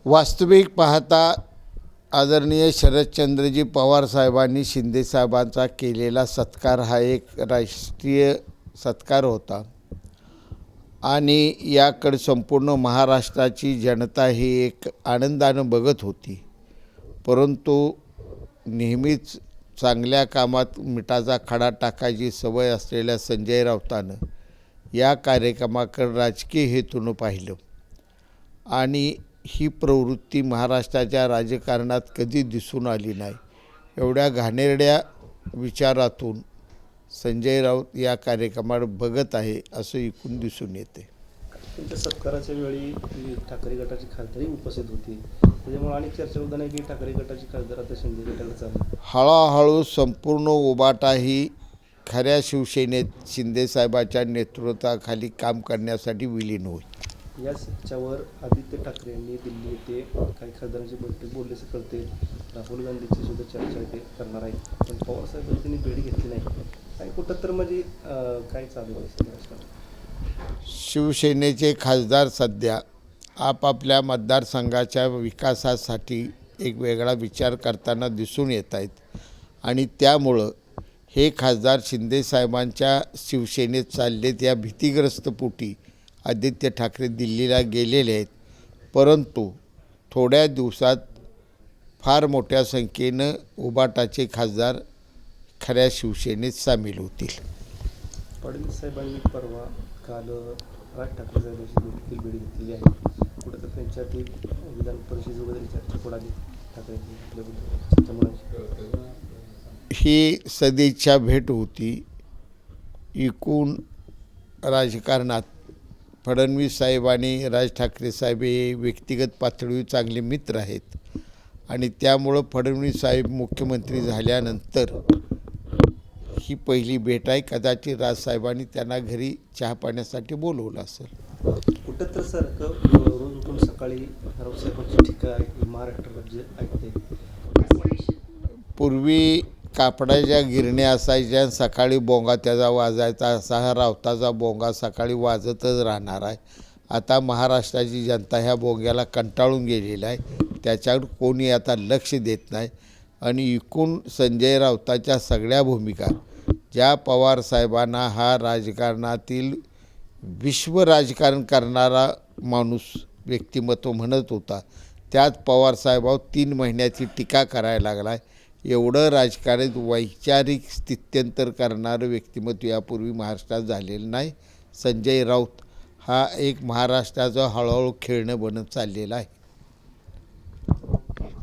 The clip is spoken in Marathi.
वास्तविक पाहता आदरणीय शरदचंद्रजी पवार साहेबांनी शिंदे साहेबांचा केलेला सत्कार हा एक राष्ट्रीय सत्कार होता आणि याकडे संपूर्ण महाराष्ट्राची जनता ही एक आनंदानं बघत होती। परंतु नेहमीच चांगल्या कामात मिठाचा खडा टाकायची सवय असलेल्या संजय राऊतानं या कार्यक्रमाकडे राजकीय हेतूनं पाहिलं आणि ही प्रवृत्ती महाराष्ट्राच्या राजकारणात कधी दिसून आली नाही। एवढ्या घाणेरड्या विचारातून संजय राऊत या कार्यक्रमात बघत आहे असं एकूण दिसून येते। त्यांच्या सत्काराच्या वेळी ठाकरे गटाची खासदारी उपस्थित होती, त्याच्यामुळे अनेक चर्चा होत नाही की ठाकरे गटाची खासदार आता शिंदे गटाकडे चालली। हळूहळू संपूर्ण उबाटा ही खऱ्या शिवसेनेत शिंदेसाहेबांच्या नेतृत्वाखाली काम करण्यासाठी विलीन होईल। याच्यावर आदित्य ठाकरे यांनी दिल्ली येथे काही खासदारांची बैठक बोलल्याचं कळते। राहुल गांधीची सुद्धा चर्चा ते करणार आहे, पण पवार साहेबांनी त्यांनी भेट घेतली नाही आणि कुठं तर म्हणजे काय चालू आहे। शिवसेनेचे खासदार सध्या आपापल्या मतदारसंघाच्या विकासासाठी एक वेगळा विचार करताना दिसून येत आहेत आणि त्यामुळं हे खासदार शिंदेसाहेबांच्या शिवसेनेत चाललेत या भीतीग्रस्त पोटी आदित्य ठाकरे दिल्लीला गेलेले आहेत। परंतु थोड्या दिवसात फार मोठ्या संख्येनं उबाटाचे खासदार खऱ्या शिवसेनेत सामील होतील। फडणवीस साहेबांनी परवा काल राज ठाकरे साहेबांची देखील भेट घेतलेली आहे, कुठं तर त्यांच्यात एक विधान परिषद वगैरे चर्चा पडाली ठाकरे। ही सदिच्छा भेट होती। एकूण राजकारणात फडणवीस साहेब आणि राज ठाकरे साहेब हे व्यक्तिगत पातळीवर चांगले मित्र आहेत आणि त्यामुळं फडणवीस साहेब मुख्यमंत्री झाल्यानंतर ही पहिली भेट आहे। कदाचित राजसाहेबांनी त्यांना घरी चहा पाण्यासाठी बोलवलं असेल। कुठं तर सारखं रोज उठून सकाळी रावसाहेबांची टीका आहे महाराष्ट्र राज्य ऐकते। पूर्वी कापडाच्या गिरण्या असायच्या, सकाळी बोंगा त्याचा वाजायचा, असा हा रावताचा बोंगा सकाळी वाजतच राहणार आहे। आता महाराष्ट्राची जनता ह्या बोंग्याला कंटाळून गेलेला आहे, त्याच्याकडे कोणी आता लक्ष देत नाही आणि एकूण संजय राऊताच्या सगळ्या भूमिका ज्या पवार साहेबांना हा राजकारणातील विश्व राजकारण करणारा माणूस व्यक्तिमत्व म्हणत होता, त्यात पवार साहेबावर 3 महिन्याची टीका करायला लागला आहे। एवढं राजकारणात वैचारिक स्थित्यंतर करणारं व्यक्तिमत्व यापूर्वी महाराष्ट्रात झालेलं नाही। संजय राऊत हा एक महाराष्ट्राचं हळूहळू खेळणं बनत चाललेलं आहे।